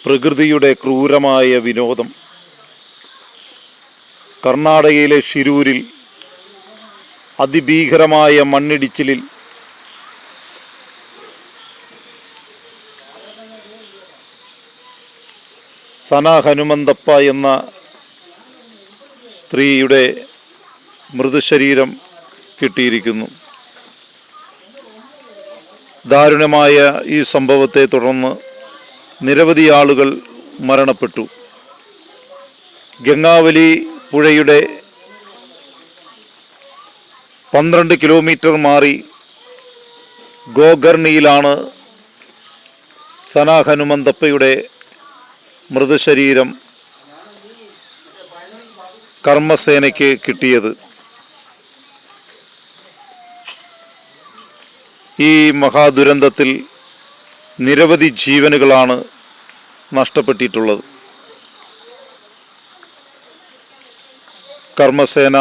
പ്രകൃതിയുടെ ക്രൂരമായ വിനോദം. കർണാടകയിലെ ഷിരൂരിൽ അതിഭീകരമായ മണ്ണിടിച്ചിലിൽ സന ഹനുമന്തപ്പ എന്ന സ്ത്രീയുടെ മൃതശരീരം കിട്ടിയിരിക്കുന്നു. ദാരുണമായ ഈ സംഭവത്തെ തുടർന്ന് നിരവധി ആളുകൾ മരണപ്പെട്ടു. ഗംഗാവലി പുഴയുടെ 12 കിലോമീറ്റർ മാറി ഗോകർണിയിലാണ് സന ഹനുമന്തപ്പയുടെ മൃതശരീരം കർമ്മസേനയ്ക്ക് കിട്ടിയത്. ഈ മഹാദുരന്തത്തിൽ നിരവധി ജീവനുകളാണ് നഷ്ടപ്പെട്ടിട്ടുള്ളത്. കർമ്മസേന